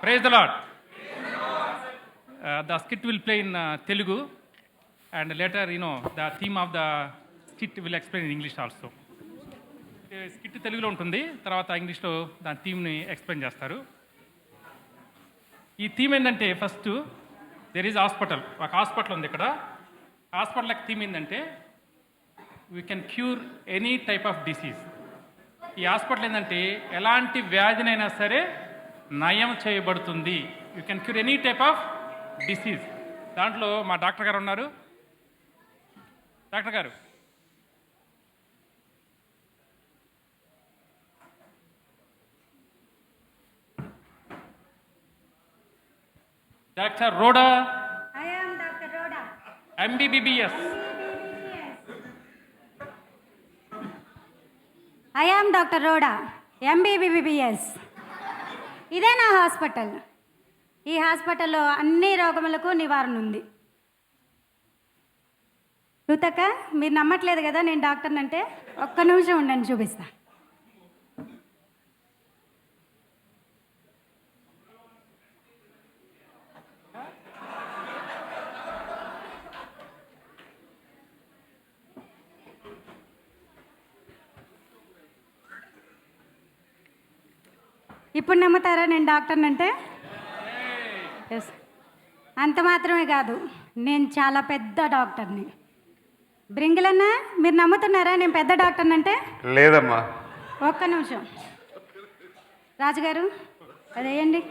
Praise the Lord. The skit will play in Telugu, and later, the theme of the skit will explain in English also. Skit తెలుగులో ఉంటుంది, తర్వాత ఇంగ్లీష్లో దాని థీమ్ని explain చేస్తారు. ఈ theme ఏంటంటే, ఫస్ట్ దెర్ ఈజ్ హాస్పిటల్. ఒక hospital ఉంది ఇక్కడ. హాస్పిటల్ థీమ్ ఏంటంటే, we can cure any type of disease. ఈ హాస్పిటల్ ఏంటంటే ఎలాంటి వ్యాధినైనా సరే నయం చేయబడుతుంది. You can cure any type of disease. దాంట్లో మా డాక్టర్ గారు ఉన్నారు. డాక్టర్ గారు, doctor రోడా. I am Dr. Rhoda. MBBS. I am Dr. Rhoda. MBBS. ఇదే నా హాస్పిటల్. ఈ హాస్పిటల్లో అన్ని రోగములకు నివారణ ఉంది. రుతక్క, మీరు నమ్మట్లేదు కదా నేను డాక్టర్ని అంటే? ఒక్క నిమిషం ఉండండి, చూపిస్తా. ఇప్పుడు నమ్ముతారా నేను డాక్టర్ని అంటే? ఎస్. అంత మాత్రమే కాదు, నేను చాలా పెద్ద డాక్టర్ని. బ్రింగిలన్నా, మీరు నమ్ముతున్నారా నేను పెద్ద డాక్టర్ని అంటే? లేదమ్మా. ఒక్క నిమిషం. రాజుగారు, అది వేయండి,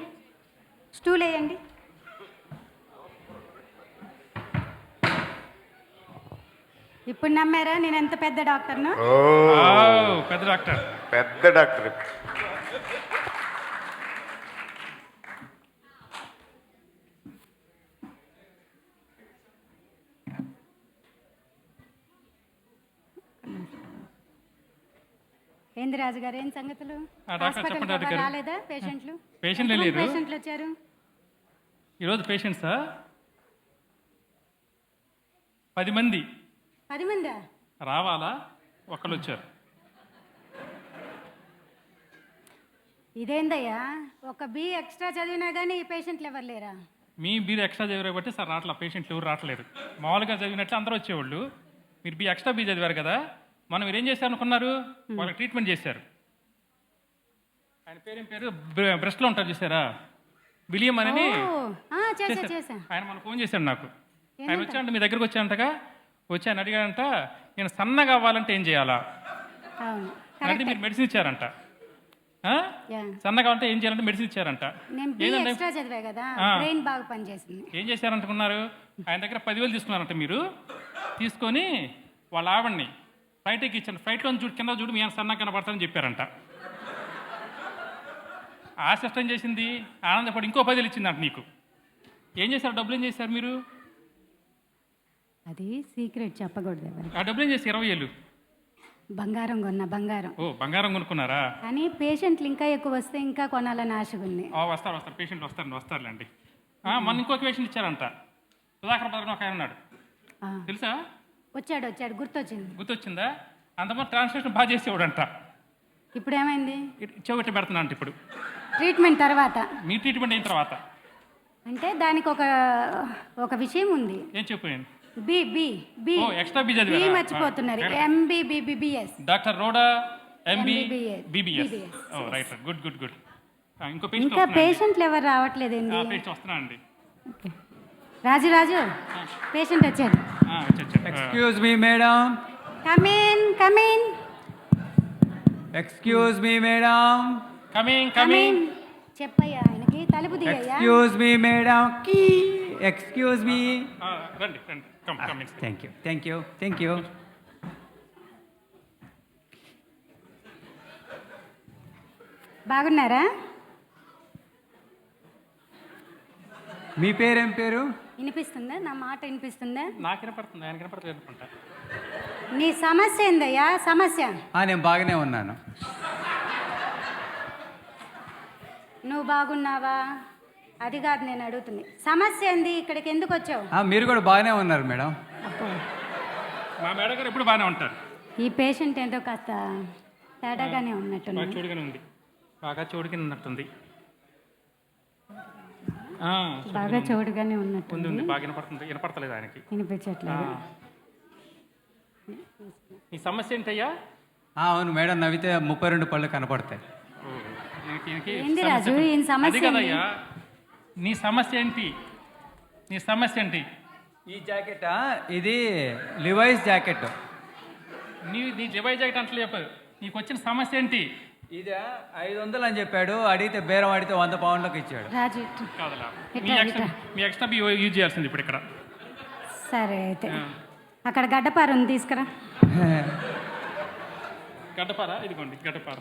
స్టూల్ వేయండి. ఇప్పుడు నమ్మారా నేను ఎంత పెద్ద డాక్టర్ను? పెద్ద డాక్టర్. పెద్ద డాక్టర్. ఏంది రాజుగారు, ఏం సంగతులు? చెప్పండి డాక్టర్ గారు. రాలేదా పేషెంట్లు? పేషెంట్లు లేరు. పేషెంట్లు వచ్చారు ఈరోజు. పేషెంట్సా 10 మంది. 10 మందా? రావాలా? ఒకళ్ళు వచ్చారు. ఇదేందయ్యా, ఒక బి ఎక్స్ట్రా చదివినా కానీ ఈ పేషెంట్లు ఎవరు లేరా? మీ బీరు ఎక్స్ట్రా చదివారు బట్టి సార్ రావట్లా, పేషెంట్లు ఎవరు రావట్లేదు. మామూలుగా చదివినట్లు అందరూ వచ్చేవాళ్ళు. మీరు బి ఎక్స్ట్రా బీ చదివారు కదా, మనం మీరు ఏం చేశారు అనుకున్నారు? వాళ్ళకి ట్రీట్మెంట్ చేశారు. ఆయన పేరేం పేరు, బ్రెస్ట్లో ఉంటారు చూసారా, విలియం అని. ఆయన మన ఫోన్ చేశాడు నాకు. ఆయన వచ్చాడంట, మీ దగ్గరకు వచ్చాడంటగా. వచ్చి ఆయన అడిగాడంట, నేను సన్నగా అవ్వాలంటే ఏం చేయాలా అంటే మీరు మెడిసిన్ ఇచ్చారంట. సన్నగా అంటే ఏం చేయాలంటే మెడిసిన్ ఇచ్చారంట. ఏం చేశారంటుకున్నారు? ఆయన దగ్గర 10,000 తీసుకున్నారంట. మీరు తీసుకొని వాళ్ళ ఆవిడ్ని ఫ్లైట్ ఎక్కించండి, ఫ్లైట్లో చూడు, కింద చూడు, మీ ఆయన సన్నగా కనపడతారని చెప్పారంట. ఆ సిస్టమ్ చేసింది, ఆనందపడి ఇంకో 10,000 ఇచ్చిందంట నీకు. ఏం చేశారు? డబ్బులు ఏం చేశారు మీరు? అది సీక్రెట్ చెప్పకూడదు. ఆ డబ్బులు ఏం చేసి? 20,000 బంగారం కొన్నా. బంగారం. ఓ, బంగారం కొనుక్కున్నారా? కానీ పేషెంట్లు ఇంకా ఎక్కువ వస్తే ఇంకా కొనాలని ఆశగా ఉంది. వస్తారు పేషెంట్లు వస్తారులేండి. మన ఇంకొక పేషెంట్ ఇచ్చారంట. సుధాకర్ భద్రం ఒక ఆయన ఉన్నాడు, తెలుసా? వచ్చాడు, గుర్తొచ్చిందా? అంతమంది ట్రాన్స్లేషన్ బాగా చేసేవాడంట. ఇప్పుడు ఏమైంది? చెవిటి పెడుతున్నా అంటే ఇప్పుడు ట్రీట్మెంట్ తర్వాత. మీ ట్రీట్మెంట్ అయిన తర్వాత అంటే దానికి ఒక విషయం ఉంది. ఏం చెప్పాను? ఎక్స్ట్రా బి మర్చిపోతున్నారు. MBBS. Doctor Rhoda MBBS. Right, good. ఇంకా పేషెంట్లు ఎవరు రావట్లేదండి. వస్తున్నా అండి. రాజు పేషెంట్ వచ్చారు. Excuse me, madam. Come in. Excuse me, madam. Coming. చెప్పయ్యా, ఆయనకి తలుపు తీయ్యా. Excuse me, madam. Excuse me. రండి. Come. Thank you. బాగున్నారా? మీ పేరేం పేరు? వినిపిస్తుందా? నా మాట వినిపిస్తుందా? నాకు వినపడుతుంది, ఆయన వినపడలేదు అనుకుంటా. నీ సమస్య ఏందయ్యా? సమస్య? నేను బాగానే ఉన్నాను. నువ్వు బాగున్నావా? అది కాదు నేను అడుగుతుంది. సమస్య ఏంది? ఇక్కడికి ఎందుకు వచ్చావు? మీరు కూడా బాగానే ఉన్నారు మేడం. మా మేడం గారు ఎప్పుడు బాగానే ఉంటారు. ఈ పేషెంట్ ఏంటో కాస్త తేడాగానే ఉన్నట్టు. చూడగానే ఉంది, బాగా చూడగానే ఉన్నట్టుంది. ఆ, బాగా చౌడుగానే ఉంది ఉన్నట్టుంది. ఉంది బాగా వినపడతలేదు ఆయనకి. వినిపించట్లేదు. నీ సమస్య ఏంటయ్యా? అవును మేడం, నవ్వితే 32 పళ్ళు కనపడతాయి. ఏంది రాజు ఈయన అది సమస్య ఏంది? కదయ్యా, నీ సమస్య ఏంటి? నీ సమస్య ఏంటి? ఈ జాకెటా, ఇది లివైస్ జాకెట్. నీ లివై జాకెట్ అంటే చెప్పు, నీకు వచ్చిన సమస్య ఏంటి? ఇది 500 అని చెప్పాడు, అడిగితే బేరం అడిగితే 100 పౌండ్లకు ఇచ్చాడు. రాజు ఇటు. కాదలా, ఇట్లా. మీ ఎక్స్ట్రా బి యూజ్ చేయాల్సింది ఇప్పుడు ఇక్కడ. సరే అయితే అక్కడ గడ్డపార ఉంది, తీసుకురా. గడ్డపార, ఇదిగోండి గడ్డపార.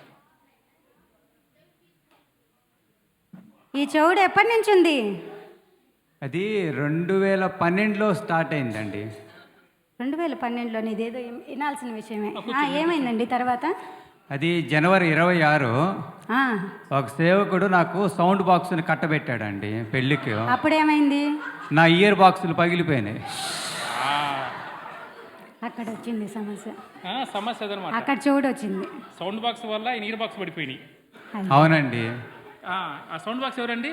ఈ చౌడు ఎప్పటి నుంచి ఉంది? అది 2012లో స్టార్ట్ అయిందండి. 2012లో ఇదేదో వినాల్సిన విషయమే. ఏమైందండి తర్వాత? అది జనవరి 26 ఆ, ఒక సేవకుడు నాకు సౌండ్ బాక్స్ని కట్టబెట్టాడండి పెళ్ళికి. అప్పుడేమైంది? నా ఇయర్ బాక్సులు పగిలిపోయినాయి. అక్కడ వచ్చింది సమస్య. సమస్య అదనమాట. అక్కడ చౌడు వచ్చింది. సౌండ్ బాక్స్ వల్ల ఈ నీరు బాక్స్ పడిపోయినాయి. అవునండి. ఆ సౌండ్ బాక్స్ ఎవరండి?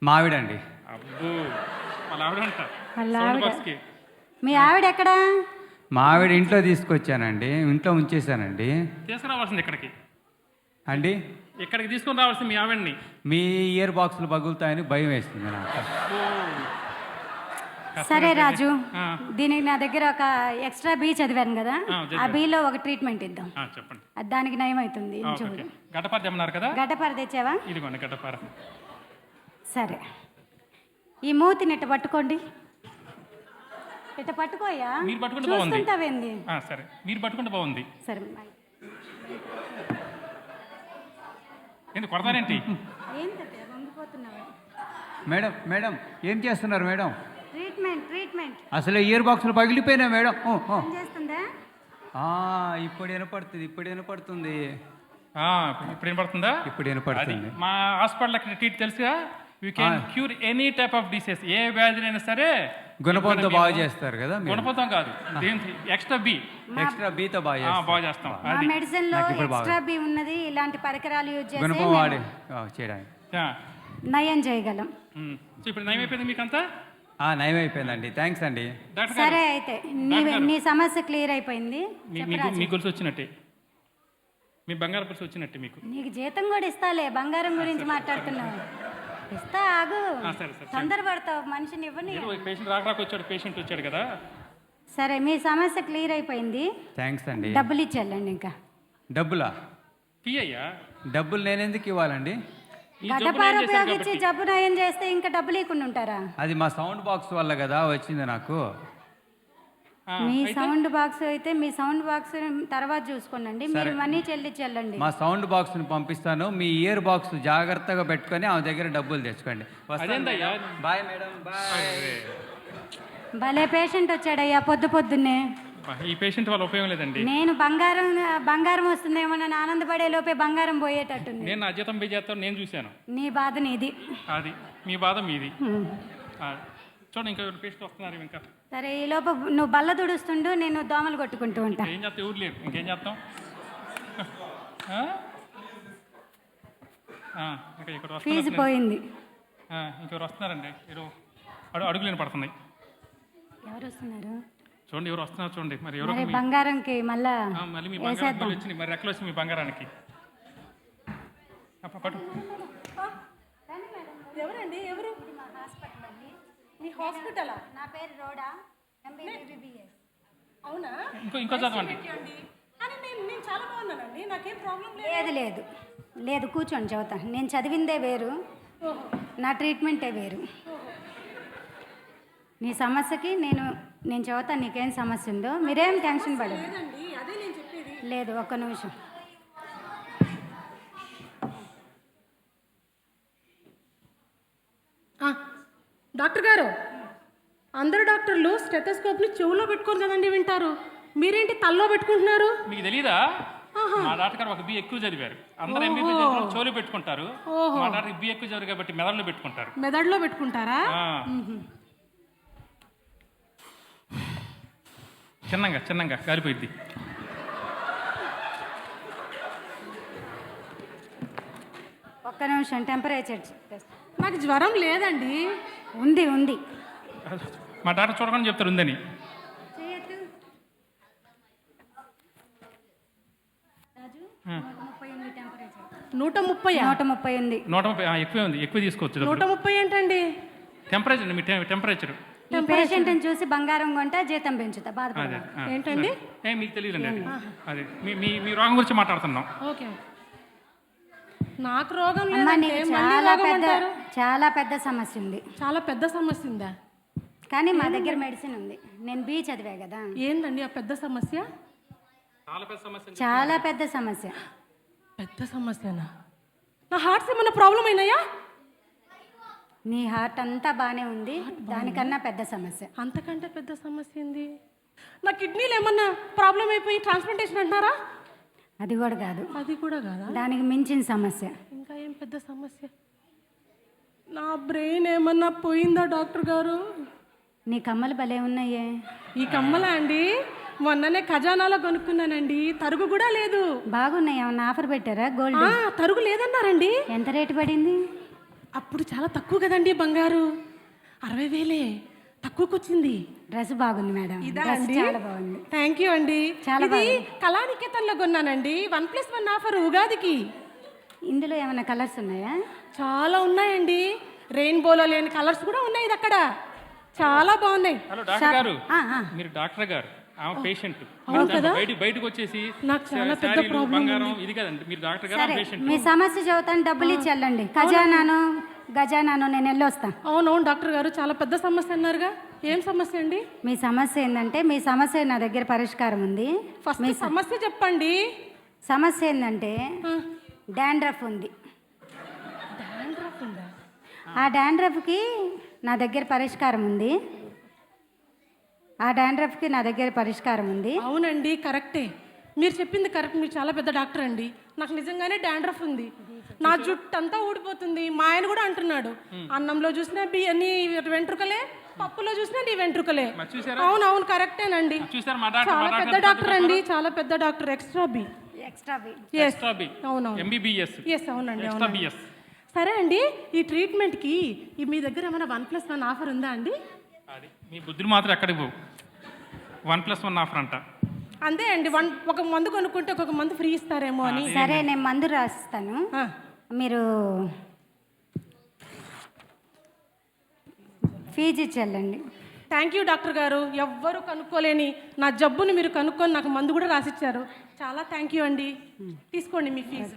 మావిడండి. అబ్బో, వాళ్ళ ఆవిడంట వాళ్ళ సౌండ్ ఆవిడ. బాక్స్కి. మీ ఆవిడ ఎక్కడా? మావిడ ఇంట్లో తీసుకొచ్చానండి, ఇంట్లో ఉంచేసానండి. తీసుకురావాల్సింది ఇక్కడికి అండి, ఇక్కడికి తీసుకొని రావాల్సింది మీ ఆవిడ్ని. మీ ఇయర్ బాక్సులు పగులుతాయని భయం వేస్తుంది నాకు. సరే రాజు, ఆ. దీనికి నా దగ్గర ఒక ఎక్స్ట్రా బీ చదివాను కదా, ఆ బీలో ఒక ట్రీట్మెంట్ ఇద్దాం. చెప్పండి. అది దానికి నయం అవుతుంది. ఈ చౌడు. గడ్డపార తెమ్మన్నారు కదా, గడ్డపార తెచ్చావా? ఇదిగోండి గడ్డపార. సరే, ఈ మూతిని ఇట్ట పట్టుకోండి. ఇట్ట పట్టుకోయా, మీరు పట్టుకుంటే బాగుంది. చూస్తుంటావేంది? సరే, మీరు పట్టుకుంటే బాగుంది. సరే, ఎందుకు కొడతారేంటి? ఏంటంటే వంగిపోతున్నావా? మేడం మేడం ఏం చేస్తున్నారు మేడం? ట్రీట్మెంట్ అసలు ఇయర్ బాక్సులు పగిలిపోయినాయి మేడం. ఏం చేస్తుందా? ఇప్పుడు వినపడుతుంది, ఇప్పుడు వినపడుతుంది, ఇప్పుడు వినపడుతుందా? ఇప్పుడు వినపడుతుంది. మా హాస్పిటల్ ట్రీట్ తెలుసుగా, you can cure any type of disease. ఏ వ్యాధినైనా సరే గుణపంతో బాగా చేస్తారు కదా మీరు? గుణపంతం కాదు, ఎక్స్ట్రా బి, ఎక్స్ట్రా బీతో బాగా బాగా చేస్తాం. మా అది మెడిసిన్ లో నాకు ఇప్పుడు ఎక్స్ట్రా బీ ఉన్నది. ఇలాంటి పరికరాలు యూజ్ చేసి గుణపం వాడి చేయడానికి నయం చేయగలం. సో ఇప్పుడు నయం అయిపోయింది మీకంతా. నయం అయిపోయిందండి, థ్యాంక్స్ అండి. డాక్టర్ సరే గారు, అయితే నీ సమస్య క్లియర్ అయిపోయింది. మీ గొలుసు వచ్చినట్టే, మీ బంగారు గొలుసు వచ్చినట్టే మీకు. నీకు జీతం కూడా ఇస్తాలే, బంగారం గురించి మాట్లాడుతున్నావు. ఇస్తా, ఆగు. సరే సరే. తొందరపడతావు, మనిషిని ఇవ్వని. పేషెంట్ రాక వచ్చాడు, పేషెంట్ వచ్చాడు కదా. సరే, మీ సమస్య క్లియర్ అయిపోయింది. థ్యాంక్స్ అండి. డబ్బులు ఇచ్చేళ్ళండి. ఇంకా డబ్బులా? ఫీ అయ్యా, డబ్బులు నేను ఎందుకు ఇవ్వాలండి? ఈ గడ్డపార జబ్బులు ఏం చేశారు ఉపయోగించి కాబట్టి. జబ్బు నయం చేస్తే ఇంకా డబ్బులు ఇవ్వకుండా ఉంటారా? అది మా సౌండ్ బాక్స్ వల్ల కదా వచ్చింది నాకు. మీ అయితే సౌండ్ బాక్స్ అయితే మీ సౌండ్ బాక్స్ తర్వాత చూసుకోండి. మీరు మనీ చెల్లించండి. మా సౌండ్ బాక్స్ని పంపిస్తాను, మీ ఇయర్ బాక్స్ జాగ్రత్తగా పెట్టుకొని ఆమె దగ్గర డబ్బులు తెచ్చుకోండి. అదేందయ్యా? Bye madam, bye. భలే పేషెంట్ వచ్చాడయ్యా పొద్దున్నే. ఈ పేషెంట్ వల్ల ఉపయోగం లేదండి. నేను బంగారం వస్తుందేమో అని ఆనందపడే లోపే బంగారం పోయేటట్టుంది. నేను నా జీతం పే చేస్తాను, నేను చూశాను. నీ బాధ నీది, అది మీ బాధ మీది. చూడండి, ఇంకా పేషెంట్ వస్తున్నారు ఇంకా. సరే, ఈ లోపు నువ్వు బల్ల తుడుస్తుండు, నేను దోమలు కొట్టుకుంటూ ఉంటా. ఏం చేస్తాం, ఎవరు లేరు, ఇంకేం చేస్తాం. ఇంకా ఇక్కడ ఫీజు వస్తున్నారు, పోయింది. ఇంకెవరు వస్తున్నారండి. అడుగులు వినపడుతున్నాయి. ఎవరు వస్తున్నారు? చూడండి, ఎవరు వస్తున్నారు చూడండి. మరి ఎవరు మరి బంగారంకి మళ్ళీ మళ్ళీ మీ బంగారానికి మళ్ళీ వచ్చింది, మరి రెక్కలు వచ్చింది మీ బంగారానికి. పట్టు. ఎవరండి? ఎవరు? మీ హాస్పిటలా? నా పేరు రోడా, MBBS. అవునా? ఇంకో చదవండి. అని నేను చాలా బాగున్నానండి, నాకేం ప్రాబ్లం లేదు. లేదు లేదు లేదు, కూర్చోండి చెబుతా. నేను చదివిందే వేరు, నా ట్రీట్మెంటే వేరు. నీ సమస్యకి నేను చెబుతా నీకేం సమస్య ఉందో. మీరేం టెన్షన్ పడదు. లేదండి, అదే నేను చెప్పేది. లేదు, ఒక్క నిమిషం. డాక్టర్ గారు, అందరు డాక్టర్లు స్టెథోస్కోప్ని చెవులో పెట్టుకోరు కదండి వింటారు, మీరేంటి తల్లో పెట్టుకుంటున్నారు? మీకు తెలీదా? మా డాక్టర్ గారు ఒక బి ఎక్కువ చదివారు. అందరూ ఎంబీబీఎస్ చదివారు, చెవులు పెట్టుకుంటారు. మా డాక్టర్ బి ఎక్కువ చదివారు కాబట్టి మెదడులో పెట్టుకుంటారు. మెదడులో పెట్టుకుంటారా? చిన్నంగా గాలిపోయింది. ఒక్క నిమిషం, టెంపరేచర్ టెస్ట్. నాకు జ్వరం లేదండి. ఉంది ఉంది. మా డాక్టర్ చూడకుండా చెప్తారు ఉందని. ఆ, 130. 130 ఉంది. 130 ఎక్కువే ఉంది, ఎక్కువ తీసుకోవచ్చు. 130 ఏంటండి? టెంపరేచర్ అండి, మీ టెంపరేచర్. ఈ పేషెంట్ని చూసి బంగారం కొంటా జీతం పెంచుతా అదే బాధపడ. ఏంటండి? మీకు తెలియదండి అది. అదే మీ మీ మీ రోగం గురించి మాట్లాడుతున్నాం. ఓకే. నాకు రోగం అమ్మ లేదండి. నీకు మళ్ళీ చాలా రోగం పెద్ద అంటారు? చాలా పెద్ద సమస్య ఉంది, చాలా పెద్ద సమస్య ఉందా? కానీ మా దగ్గర మెడిసిన్ ఉంది. నేను బీ చదివా కదా. ఏందండి ఆ పెద్ద సమస్య? చాలా పెద్ద సమస్య. చాలా పెద్ద సమస్య. పెద్ద సమస్యనా? నా హార్ట్స్ ఏమన్నా ప్రాబ్లం అయినాయా? నీ హార్ట్ అంతా బాగానే ఉంది, దానికన్నా పెద్ద సమస్య. అంతకంటే పెద్ద సమస్య ఏంది? నా కిడ్నీలు ఏమన్నా ప్రాబ్లం అయిపోయి ట్రాన్స్ప్లాంటేషన్ అంటారా? అది కూడా కాదు, అది కూడా కాదా? దానికి మించిన సమస్య. ఇంకా ఏం పెద్ద సమస్య? నా బ్రెయిన్ ఏమన్నా పోయిందా డాక్టర్ గారు? నీ కమ్మలు భలే ఉన్నాయే. ఈ కమ్మలా అండి? మొన్ననే ఖజానాలో కొనుక్కున్నానండి, తరుగు కూడా లేదు. బాగున్నాయి. ఏమన్నా ఆఫర్ పెట్టారా? గోల్డ్ తరుగు లేదన్నారండి. ఎంత రేటు పడింది? అప్పుడు చాలా తక్కువ కదండి బంగారు, 60,000 తక్కువకి వచ్చింది. డ్రెస్ బాగుంది మేడం, ఇదా డ్రెస్ అండి? చాలా బాగుంది. థ్యాంక్ యూ అండి. చాలా ఇది కళానికేతన్లో కొన్నానండి, 1+1 ఆఫర్ ఉగాదికి. ఇందులో ఏమైనా కలర్స్ ఉన్నాయా? చాలా ఉన్నాయండి, రెయిన్బోలో లేని కలర్స్ కూడా ఉన్నాయి ఇది అక్కడ, చాలా బాగున్నాయి. హలో డాక్టర్ గారు, ఆ, ఆ. మీరు డాక్టర్ గారు, ఆమె పేషెంట్. అవును కదా? బయటకు వచ్చేసి నాకు చాలా పెద్ద శారీలు, ప్రాబ్లం బంగారం ఇది కదండి. మీరు డాక్టర్ గారు, సరే పేషెంట్. మీ సమస్య చెబుతాను, డబ్బులు ఇచ్చి వెళ్ళండి. గజానాను నేను వెళ్ళొస్తా. అవునవును డాక్టర్ గారు, చాలా పెద్ద సమస్య అన్నారుగా. ఏం సమస్య అండి? మీ సమస్య ఏంటంటే, మీ సమస్య నా దగ్గర పరిష్కారం ఉంది. ఫస్ట్ సమస్య చెప్పండి. సమస్య ఏంటంటే డాండ్రఫ్ ఉంది. డాండ్రఫ్ ఉందా? ఆ డాండ్రఫ్కి నా దగ్గర పరిష్కారం ఉంది. అవునండి, కరెక్టే, మీరు చెప్పింది కరెక్ట్. మీరు చాలా పెద్ద డాక్టర్ అండి. నాకు నిజంగానే డాండ్రఫ్ ఉంది, నా జుట్టు అంతా ఊడిపోతుంది. మా ఆయన కూడా అంటున్నాడు, అన్నంలో చూసినా నీ వెంట్రుకలే, పప్పులో చూసినా నీ వెంట్రుకలే. మరి చూసారా? అవునవును కరెక్టేనండి. చూసారా మా డాక్టర్? చాలా పెద్ద డాక్టర్ అండి, చాలా పెద్ద doctor. Extra B. Extra B. అవునవును. MBBS. అవునండి, ఎక్స్ట్రా అవునండి. బిఎస్. సరే అండి, ఈ ట్రీట్మెంట్కి మీ దగ్గర ఏమైనా 1+1 ఆఫర్ ఉందా అండి? అది మీ బుద్ధులు మాత్రం ఎక్కడికి పోవు. 1+1 ఆఫర్ అంట. అంతే అండి, ఒక మందు కొనుక్కుంటే ఒక మందు ఫ్రీ ఇస్తారేమో అని. సరే నేను మందు రాసిస్తాను, ఆ, మీరు ఫీజు ఇచ్చి వెళ్ళండి. థ్యాంక్ యూ డాక్టర్ గారు. ఎవ్వరు కనుక్కోలేని నా జబ్బుని మీరు కనుక్కొని నాకు మందు కూడా రాసిచ్చారు. చాలా థ్యాంక్ యూ అండి. తీసుకోండి మీ ఫీజు.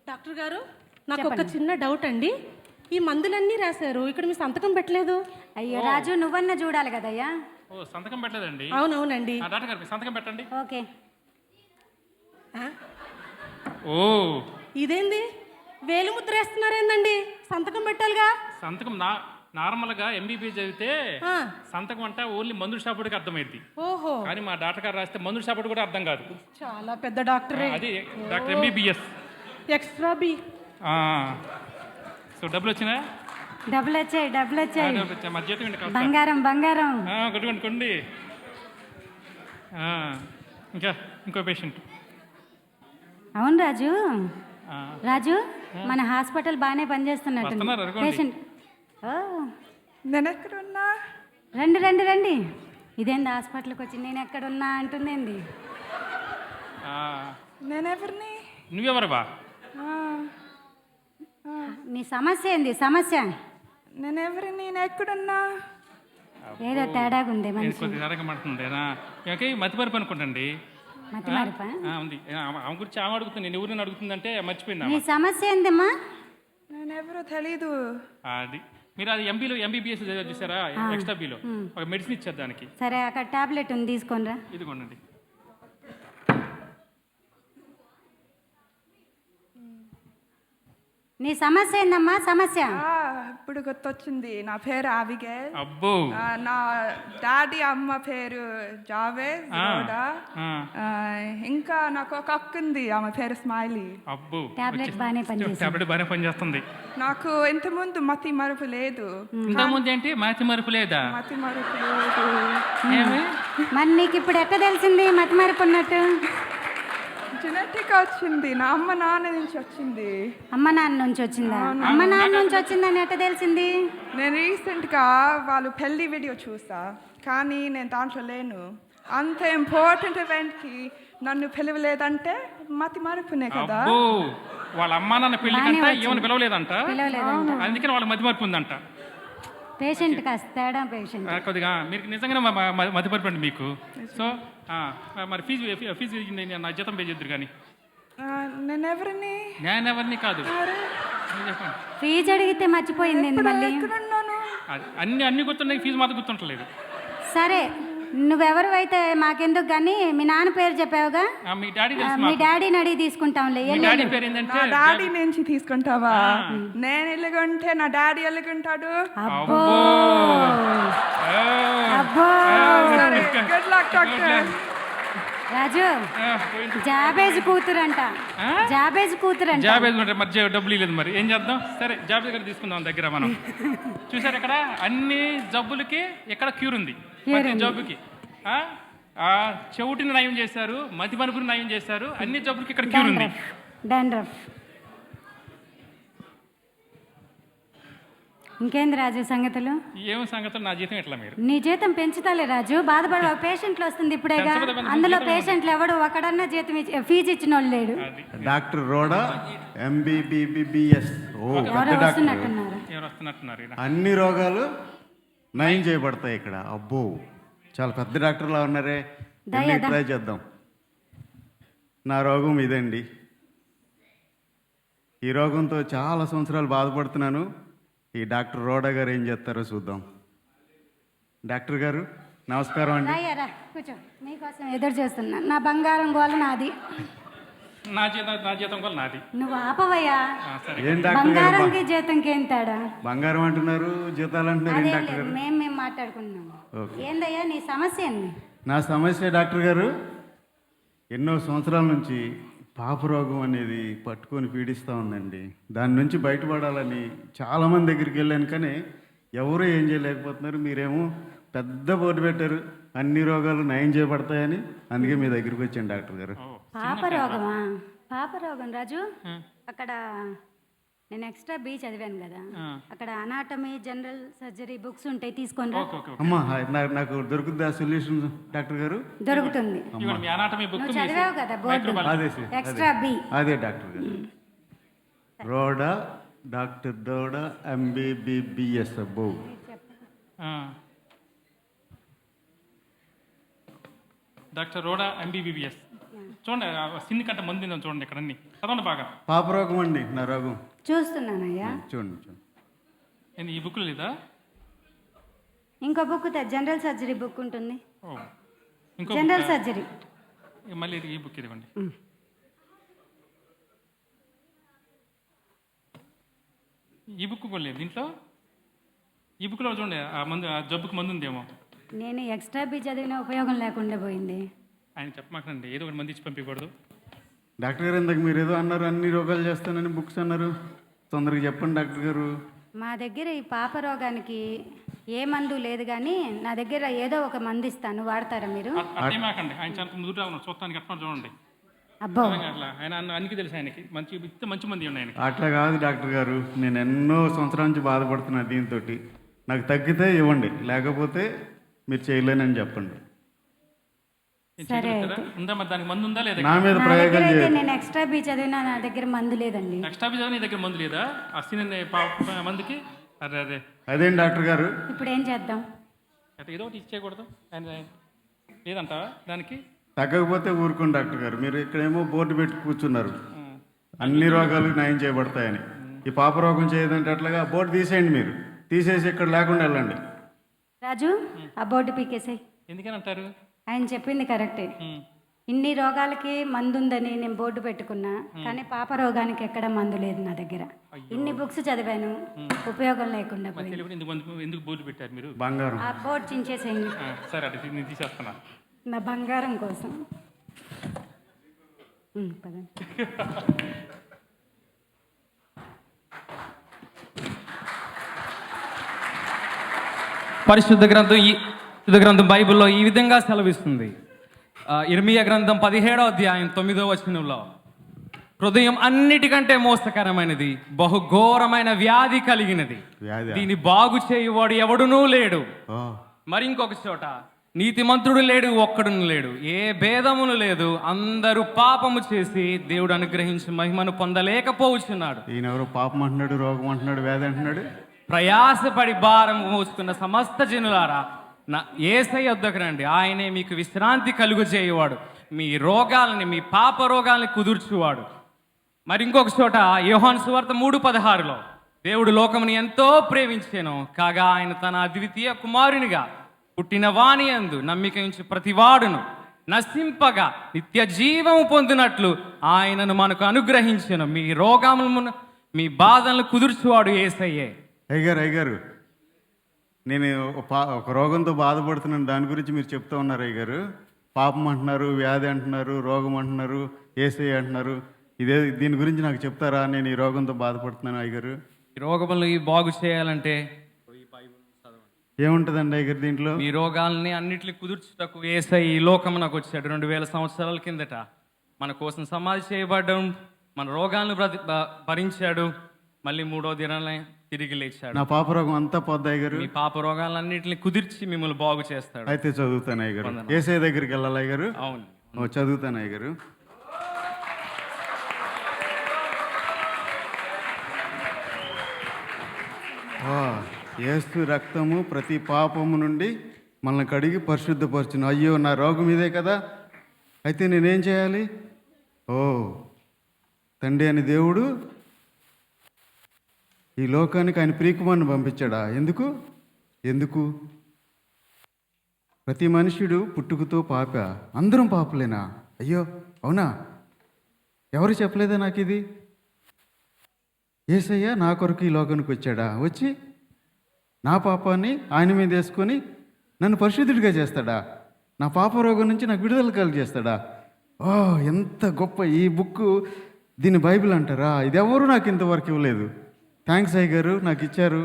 డాక్టర్ గారు, నాకు ఒక చిన్న డౌట్ అండి. ఈ మందులన్నీ రాశారు, ఇక్కడ మీ సంతకం పెట్టలేదు. అయ్యో రాజు, నువ్వన్నా చూడాలి కదయ్యా. ఓ సంతకం పెట్టలేదండి. అవునవునండి. డాక్టర్ గారు, మీ సంతకం పెట్టండి. ఓకే. ఓ ఇదేంది వేలిముద్ర వేస్తున్నారేందండి? సంతకం పెట్టాలిగా. సంతకం నార్మల్గా MBBS చదివితే ఆ, సంతకం అంటే ఓన్లీ మందుల షాపుడికి అర్థమైంది. ఓహో, కానీ మా డాక్టర్ గారు రాస్తే మందుల షాపుడు కూడా అర్థం కాదు. చాలా పెద్ద డాక్టరే. అది doctor MBBS. Extra B. So డబ్బులు వచ్చినా? డబ్బులు వచ్చాయి. మా జీతం ఏంటి కాస్త? బంగారం కొట్టుకోండి. ఇంకా ఇంకో పేషెంట్. అవును రాజు, మన హాస్పిటల్ బాగానే పనిచేస్తున్నట్టు. వస్తున్నారు, అడగండి. పేషెంట్ నేను ఎక్కడున్నా? రండి. ఇదేంది హాస్పిటల్కి వచ్చి నేను ఎక్కడున్నా అంటుందేంది? నేనెవరిని? నువ్వెవరవా? నీ సమస్య ఏంది? సమస్య నేనెవరిని? నేను ఎక్కడున్నా? ఏదో తేడాగా ఉంది మనిషి. కొద్దిగా అడగమంటుండేనా? ఓకే, మతిమరుపు అనుకుంటండి. మతిమరుపా? ఉంది. ఆమె గురించి ఆమె అడుగుతుంది, నేను ఎవరిని అడుగుతుందంటే మర్చిపోయింది. నీ సమస్య ఏందమ్మా? నేనెవరో తెలీదు. అది మీరు అది MBBS చూసారా? ఎక్స్ట్రా బిలో ఒక మెడిసిన్ ఇచ్చారు దానికి. సరే, అక్కడ టాబ్లెట్ ఉంది, తీసుకోనరా. ఇదిగోండి. నీ సమస్య ఏందమ్మా? సమస్య ఇప్పుడు గుర్తొచ్చింది. నా పేరు అబిగేల్. అబ్బో. నా డాడీ అమ్మ పేరు జావేద్ గౌడ. ఇంకా నాకు ఒక అక్క ఉంది, ఆమె పేరు స్మైలీ. అబ్బో, టాబ్లెట్ బాగానే పనిచేస్తుంది. నాకు ఇంతకుముందు మతి మరుపు లేదు. ఇంతకుముందు ఏంటి మతి మరుపు లేదా? మతి మరుపు లేదు. ఏమి? మరి నీకు ఇప్పుడు ఎట్లా తెలిసింది మతిమరుపు ఉన్నట్టు? జెనెటిక్ వచ్చింది, నా అమ్మ నాన్న నుంచి వచ్చింది. అమ్మ నాన్న నుంచి వచ్చిందా? అమ్మ నాన్న నుంచి వచ్చిందని ఎట్ట తెలిసింది? నేను రీసెంట్గా వాళ్ళు పెళ్లి వీడియో చూసా, కానీ నేను దాంట్లో లేను. అంత ఇంపార్టెంట్ ఈవెంట్కి నన్ను పిలవలేదంటే మతి మరుపునే కదా. అబ్బో, వాళ్ళ అమ్మా నాన్న పెళ్లి కంటే ఏమైనా పిలవలేదంట, పిలవలేదంట. అందుకని వాళ్ళ మతి మార్పు ఉందంట. పేషెంట్ కాస్త తేడా పేషెంట్. కొద్దిగా మీరు నిజంగానే మతి మార్పు అండి మీకు. సో మరి ఫీజు నా జీతం పే చేద్దరు కానీ. నేను ఎవరిని నేను ఎవరిని కాదు, మీరు చెప్పండి. ఫీజు అడిగితే మర్చిపోయింది మళ్ళీ. ఎక్కడున్నాను? అన్ని గుర్తున్నాయి, ఫీజు మాత్రం గుర్తుంటలేదు. సరే, నువ్వెవరు అయితే మాకెందుకు కానీ మీ నాన్న పేరు చెప్పావుగా, మీ డాడీ తెలుసు మీ మాకు. డాడీని అడిగి తీసుకుంటాంలే. మీ డాడీ పేరు ఏంటంటే నా డాడీ నుంచి తీసుకుంటావా? నేను ఎలుగుంటే నా డాడీ ఎలుగుంటాడు. అబ్బో అబ్బో. Good luck doctor. Raju, Jabez కూతురంట. జాబేజ్ కూతురంట. జాబేజ్ అంటే మరి డబ్బులు లేదు, మరి ఏం చేద్దాం? సరే జాబేజ్ దగ్గర తీసుకుందాం దగ్గర మనం. చూసారు ఇక్కడ అన్ని జబ్బులకి ఇక్కడ క్యూర్ ఉంది. ప్రతి జబ్బుకి చెవుటిని నయం చేశారు, మతి మనుపుని నయం చేశారు, అన్ని జబ్బులకి ఇక్కడ క్యూర్ ఉంది. డాండ్రఫ్. ఇంకేంది రాజు సంగతులు? ఏం సంగతులు? నా జీతం ఎట్లా? మీరు నీ జీతం పెంచుతాలే రాజు, బాధపడ. పేషెంట్లు వస్తుంది ఇప్పుడేగా, అందులో పేషెంట్లు ఎవడు ఒకడన్నా జీతం ఫీజు ఇచ్చిన వాళ్ళు లేడు. Doctor Rhoda MBBBS. ఎవరో వస్తున్నట్టున్నారు. ఎవరు వస్తున్నట్టున్నారు? అన్ని రోగాలు నయం చేయబడతాయి ఇక్కడ. అబ్బో, చాలా పెద్ద డాక్టర్లా ఉన్నారే. ట్రై చేద్దాం. నా రోగం ఇదండి. ఈ రోగంతో చాలా సంవత్సరాలు బాధపడుతున్నాను. ఈ డాక్టర్ రోడా గారు ఏం చేస్తారో చూద్దాం. డాక్టర్ గారు నమస్కారం అండి. రాయ్యారా, కూర్చో. మీకోసం ఎదురు చేస్తున్నా. నా బంగారం గోల నాది. నా జీతం కూడా నాది. నువ్వు ఆపవయ్యా. ఏం డాక్టర్ గారు? బంగారంకి జీతంకి ఏం తేడా? బంగారం అంటున్నారు, జీతాలు అంటున్నారు. ఏం డాక్టర్ గారు? మేము మాట్లాడుకున్నాం. ఏందయ్యా నీ సమస్య ఏంది? నా సమస్య డాక్టర్ గారు, ఎన్నో సంవత్సరాల నుంచి పాపరోగం అనేది పట్టుకొని పీడిస్తూ ఉందండి. దాని నుంచి బయటపడాలని చాలామంది దగ్గరికి వెళ్ళాను, కానీ ఎవరూ ఏం చేయలేకపోతున్నారు. మీరేమో పెద్ద బోర్డు పెట్టారు, అన్ని రోగాలు నయం చేయబడతాయని. అందుకే మీ దగ్గరికి వచ్చాను డాక్టర్ గారు. పాపరోగమా? పాపరోగం రాజు, అక్కడ నేను ఎక్స్ట్రా బి చదివాను కదా, అక్కడ అనాటమీ జనరల్ సర్జరీ బుక్స్ ఉంటాయి, తీసుకొని రా. అమ్మా, నాకు దొరుకుతుందా సొల్యూషన్ డాక్టర్ గారు? దొరుకుతుంది. నువ్వు చదివావు కదా బోర్డు, ఎక్స్ట్రా బి. అదే డాక్టర్ గారు. రోడా, డాక్టర్ రోడా MBBBS. అబ్బో, డాక్టర్ రోడా MBBBS. చూడండి, సిన్ని కంటే మంది చూడండి ఇక్కడ అన్ని చదవండి బాగా. పాపరోగం అండి నా రోగం. చూస్తున్నానయ్యా. చూడండి. ఈ బుక్ లేదా? ఇంకో బుక్ జనరల్ సర్జరీ బుక్ ఉంటుంది. ఇంకో జనరల్ సర్జరీ. మళ్ళీ ఈ బుక్ ఇదివ్వండి. ఈ బుక్ కూడా లేదు దీంట్లో. ఈ బుక్లో చూడండి, ఆ జబ్బుకి మందు ఉందేమో. నేను ఎక్స్ట్రా బి చదివిన ఉపయోగం లేకుండా పోయింది. ఆయన చెప్పమాకండి, ఏదో ఒకటి మంది ఇచ్చి పంపించకూడదు. డాక్టర్ గారు, ఇందాక మీరు ఏదో అన్నారు, అన్ని రోగాలు చేస్తానని బుక్స్ అన్నారు. తొందరగా చెప్పండి డాక్టర్ గారు. మా దగ్గర ఈ పాప రోగానికి ఏ మందు లేదు, కానీ నా దగ్గర ఏదో ఒక మందు ఇస్తాను, వాడతారా మీరు? అట్టేమాకండి, ఆయన చాలా ముందు చూస్తానికి అట్లా చూడండి. అబ్బో, అట్లా ఆయన అన్నికి తెలుసు, ఆయనకి మంచి మంది ఉన్నాయి ఆయనకి. అట్లా కాదు డాక్టర్ గారు, నేను ఎన్నో సంవత్సరాల నుంచి బాధపడుతున్నా దీంతో. నాకు తగ్గితే ఇవ్వండి, లేకపోతే మీరు చేయలేనని చెప్పండి. సరే. ఉందా మరి దానికి మందు ఉందా లేదా? నా మీద ప్రయోగాలు చేయండి. నేను ఎక్స్ట్రా బి చదివినా, నా దగ్గర మందు లేదండి. ఎక్స్ట్రా బి చదివిన నీ దగ్గర మందు లేదా? ఆ సిని మందుకి. అదే అదేం డాక్టర్ గారు, ఇప్పుడు ఏం చేద్దాం? ఏదో ఒకటి ఇచ్చేయకూడదు ఆయన లేదంటావా దానికి? తగ్గకపోతే ఊరుకోండి డాక్టర్ గారు. మీరు ఇక్కడేమో బోర్డు పెట్టి కూర్చున్నారు, అన్ని రోగాలు నయం చేయబడతాయని. ఈ పాప రోగం చేయదంటే అట్లాగా బోర్డు తీసేయండి. మీరు తీసేసి ఇక్కడ లేకుండా వెళ్ళండి. రాజు, ఆ బోర్డు పీకేసాయి. ఎందుకని అంటారు? ఆయన చెప్పింది కరెక్టే. ఇన్ని రోగాలకి మందు ఉందని నేను బోర్డు పెట్టుకున్నా, కానీ పాప రోగానికి ఎక్కడ మందు లేదు నా దగ్గర. ఇన్ని బుక్స్ చదివాను, ఉపయోగం లేకుండా పోయింది. ఎందుకు బోర్డు పెట్టారు మీరు? బంగారం. ఆ బోర్డు చించేసేయండి. సరే, అది నేను తీసేస్తున్నా. నా బంగారం కోసం. పదండి. పరిశుద్ధ గ్రంథం బైబిల్లో ఈ విధంగా సెలవిస్తుంది. ఇర్మియా గ్రంథం 17వ అధ్యాయం 9వ వచనంలో, హృదయం అన్నిటికంటే మోసకరమైనది, బహుఘోరమైన వ్యాధి కలిగినది, వ్యాధి దీన్ని బాగు చేయువాడు ఎవడునూ లేడు. ఓ మరి ఇంకొక చోట, నీతిమంతుడు లేడు, ఒక్కడును లేడు, ఏ భేదమును లేదు, అందరూ పాపము చేసి దేవుడు అనుగ్రహించి మహిమను పొందలేకపోవచ్చున్నాడు. ఈయన ఎవరు పాపం అంటున్నాడు, రోగం అంటున్నాడు, వ్యాధి అంటున్నాడు. ప్రయాసపడి భారం మోసుకున్న సమస్త జనులారా నా యేసయ్య వద్దకు రండి, ఆయనే మీకు విశ్రాంతి కలుగు చేయవాడు, మీ రోగాలని, మీ పాప రోగాల్ని కుదుర్చువాడు. మరి ఇంకొక చోట యోహాను సువార్త 3:16లో, దేవుడు లోకముని ఎంతో ప్రేమించెను, కాగా ఆయన తన అద్వితీయ కుమారునిగా పుట్టిన వాని యందు నమ్మిక ఉంచి ప్రతివాడును నశింపగా నిత్య జీవము పొందినట్లు ఆయనను మనకు అనుగ్రహించెను. మీ రోగములను, మీ బాధలను కుదుర్చువాడు యేసయ్యే. అయ్యగారు నేను ఒక రోగంతో బాధపడుతున్నాను, దాని గురించి మీరు చెప్తా ఉన్నారు అయ్యగారు. పాపం అంటున్నారు, వ్యాధి అంటున్నారు, రోగం అంటున్నారు, యేసయ్య అంటున్నారు. దీని గురించి నాకు చెప్తారా? నేను ఈ రోగంతో బాధపడుతున్నాను అయ్యగారు. ఈ రోగములు బాగు చేయాలంటే ఏముంటుందండి అయ్యగారు దీంట్లో? మీ రోగాల్ని అన్నిటిని కుదుర్చుటకు యేసయ్య ఈ లోకమునకు వచ్చాడు. 2000 సంవత్సరాల కిందట మన కోసం సమాధి చేయబడ్డం, మన రోగాలను భరించాడు, మళ్ళీ 3వ దినాన్ని తిరిగి లేచాడు. నా పాప రోగం అంతా పోద్ది అయ్యగారు. మీ పాప రోగాలన్నింటిని కుదిర్చి మిమ్మల్ని బాగు చేస్తాడు. అయితే చదువుతాను అయ్యగారు. యేసయ్య దగ్గరికి వెళ్ళాలి అయ్యగారు. అవును, చదువుతాను అయ్యగారు. యేసు రక్తము ప్రతి పాపము నుండి మనల్ని కడిగి పరిశుద్ధపరచును. అయ్యో, నా రోగం ఇదే కదా, అయితే నేనేం చేయాలి? ఓ తండ్రి అని దేవుడు ఈ లోకానికి ఆయన ప్రియకుమారుని పంపించాడా? ఎందుకు? ప్రతి మనుష్యుడు పుట్టుకతో పాప, అందరం పాపలేనా? అయ్యో అవునా? ఎవరు చెప్పలేదా నాకు ఇది? యేసయ్య నా కొరకు ఈ లోకానికి వచ్చాడా? వచ్చి నా పాపాన్ని ఆయన మీద వేసుకొని నన్ను పరిశుద్ధుడిగా చేస్తాడా? నా పాప రోగం నుంచి నాకు విడుదల కలిగేస్తాడా? ఓ ఎంత గొప్ప ఈ బుక్! దీన్ని బైబిల్ అంటారా? ఇది ఎవరు నాకు ఇంతవరకు ఇవ్వలేదు. థ్యాంక్స్ అయ్యగారు, నాకు ఇచ్చారు.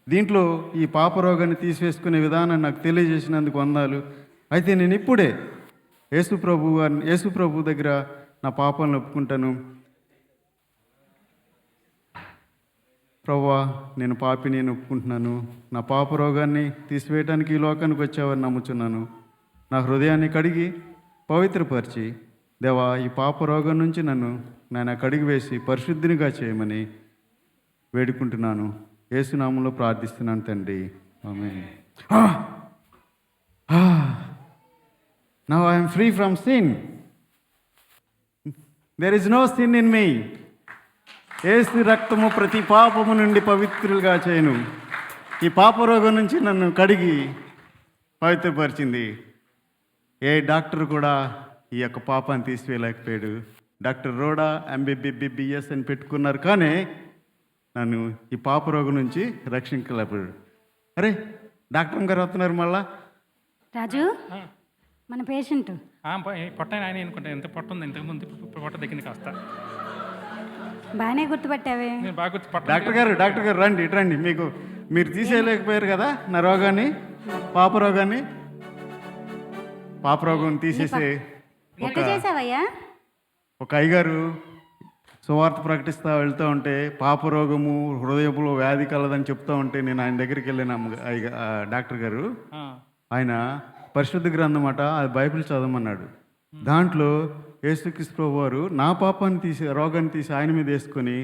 దీంట్లో ఈ పాప రోగాన్ని తీసివేసుకునే విధానం నాకు తెలియజేసినందుకు వందాలు. అయితే నేను ఇప్పుడే యేసు ప్రభు దగ్గర నా పాపాలను ఒప్పుకుంటాను. ప్రభువా, నేను పాపిని ఒప్పుకుంటున్నాను. నా పాప రోగాన్ని తీసివేయడానికి ఈ లోకానికి వచ్చావని నమ్ముచున్నాను. నా హృదయాన్ని కడిగి పవిత్రపరిచి, దేవా, ఈ పాప రోగం నుంచి నన్ను కడిగి వేసి పరిశుద్ధినిగా చేయమని వేడుకుంటున్నాను. యేసునామంలో ప్రార్థిస్తున్నాను తండ్రి, ఆమేన్. Now I am free from sin. There is no sin in me. యేసు రక్తము ప్రతి పాపము నుండి పవిత్రులుగా చేయను. ఈ పాపరోగం నుంచి నన్ను కడిగి పవిత్రపరిచింది. ఏ డాక్టర్ కూడా ఈ యొక్క పాపాన్ని తీసివేయలేకపోయాడు. డాక్టర్ రోడా MBBS అని పెట్టుకున్నారు, కానీ నన్ను ఈ పాపరోగం నుంచి రక్షించలేకపోయాడు. అరే, డాక్టర్ గారు వస్తున్నారు మళ్ళా. రాజు, మన పేషెంట్ పొట్ట ఆయన అనుకుంటా, ఎంత పొట్ట ఉంది, ఇంతకుముందు పొట్ట దగ్గర కాస్త బాగానే గుర్తుపట్టావే. నేను బాగా గుర్తు పట్ట. డాక్టర్ గారు రండి, ఇట్రండి. మీరు తీసేయలేకపోయారు కదా నా రోగాన్ని, పాపరోగం తీసేసి ఎట్లా చేసావయ్యా? ఒక అయ్యగారు సువార్త ప్రకటిస్తూ వెళ్తూ ఉంటే పాపరోగము హృదయపులో వ్యాధి కలదని చెప్తూ ఉంటే నేను ఆయన దగ్గరికి వెళ్ళాను. డాక్టర్ గారు ఆయన పరిశుద్ధ గ్రంథం అట, అది బైబిల్ చదవమన్నాడు. దాంట్లో యేసుక్రీస్తు ప్రభువు వారు నా పాపాన్ని రోగాన్ని తీసి ఆయన మీద వేసుకొని